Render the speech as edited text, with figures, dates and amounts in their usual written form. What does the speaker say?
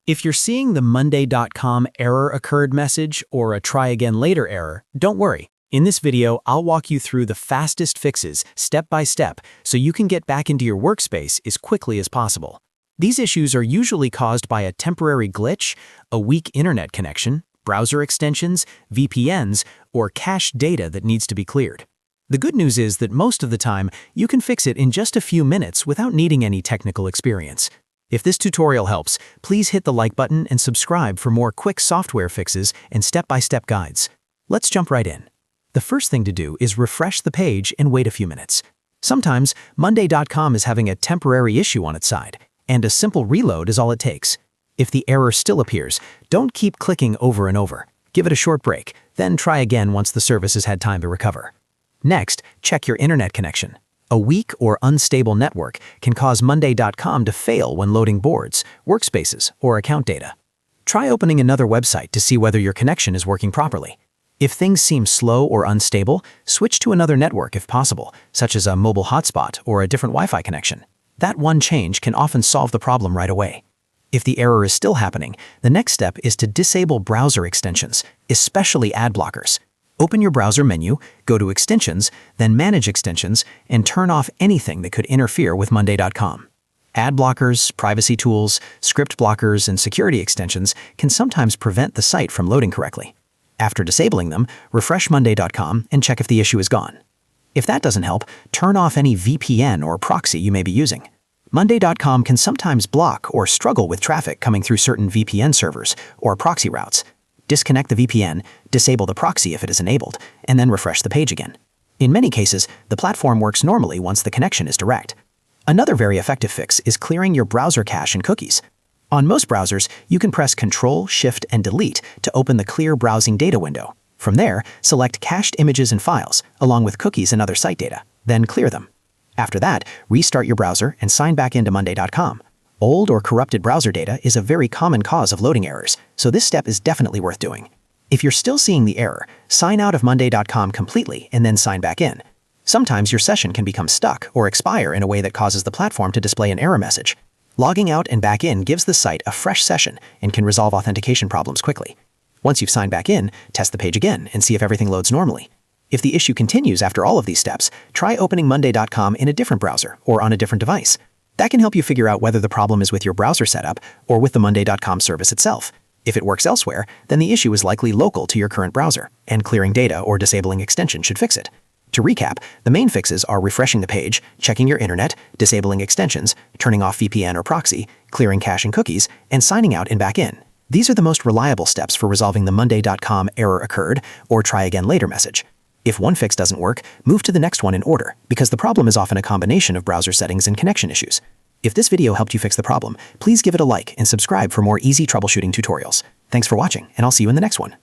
If you're seeing the Monday.com error occurred message or a try again later error, don't worry. In this video, I'll walk you through the fastest fixes step by step so you can get back into your workspace as quickly as possible. These issues are usually caused by a temporary glitch, a weak internet connection, browser extensions, VPNs, or cached data that needs to be cleared. The good news is that most of the time, you can fix it in just a few minutes without needing any technical experience. If this tutorial helps, please hit the like button and subscribe for more quick software fixes and step-by-step guides. Let's jump right in. The first thing to do is refresh the page and wait a few minutes. Sometimes, Monday.com is having a temporary issue on its side, and a simple reload is all it takes. If the error still appears, don't keep clicking over and over. Give it a short break, then try again once the service has had time to recover. Next, check your internet connection. A weak or unstable network can cause Monday.com to fail when loading boards, workspaces, or account data. Try opening another website to see whether your connection is working properly. If things seem slow or unstable, switch to another network if possible, such as a mobile hotspot or a different Wi-Fi connection. That one change can often solve the problem right away. If the error is still happening, the next step is to disable browser extensions, especially ad blockers. Open your browser menu, go to Extensions, then Manage Extensions, and turn off anything that could interfere with Monday.com. Ad blockers, privacy tools, script blockers, and security extensions can sometimes prevent the site from loading correctly. After disabling them, refresh Monday.com and check if the issue is gone. If that doesn't help, turn off any VPN or proxy you may be using. Monday.com can sometimes block or struggle with traffic coming through certain VPN servers or proxy routes. Disconnect the VPN, disable the proxy if it is enabled, and then refresh the page again. In many cases, the platform works normally once the connection is direct. Another very effective fix is clearing your browser cache and cookies. On most browsers, you can press Ctrl, Shift, and Delete to open the Clear Browsing Data window. From there, select Cached Images and Files, along with cookies and other site data, then clear them. After that, restart your browser and sign back into Monday.com. Old or corrupted browser data is a very common cause of loading errors, so this step is definitely worth doing. If you're still seeing the error, sign out of Monday.com completely and then sign back in. Sometimes your session can become stuck or expire in a way that causes the platform to display an error message. Logging out and back in gives the site a fresh session and can resolve authentication problems quickly. Once you've signed back in, test the page again and see if everything loads normally. If the issue continues after all of these steps, try opening Monday.com in a different browser or on a different device. That can help you figure out whether the problem is with your browser setup or with the Monday.com service itself. If it works elsewhere, then the issue is likely local to your current browser, and clearing data or disabling extension should fix it. To recap, the main fixes are refreshing the page, checking your internet, disabling extensions, turning off VPN or proxy, clearing cache and cookies, and signing out and back in. These are the most reliable steps for resolving the Monday.com error occurred or try again later message. If one fix doesn't work, move to the next one in order, because the problem is often a combination of browser settings and connection issues. If this video helped you fix the problem, please give it a like and subscribe for more easy troubleshooting tutorials. Thanks for watching, and I'll see you in the next one.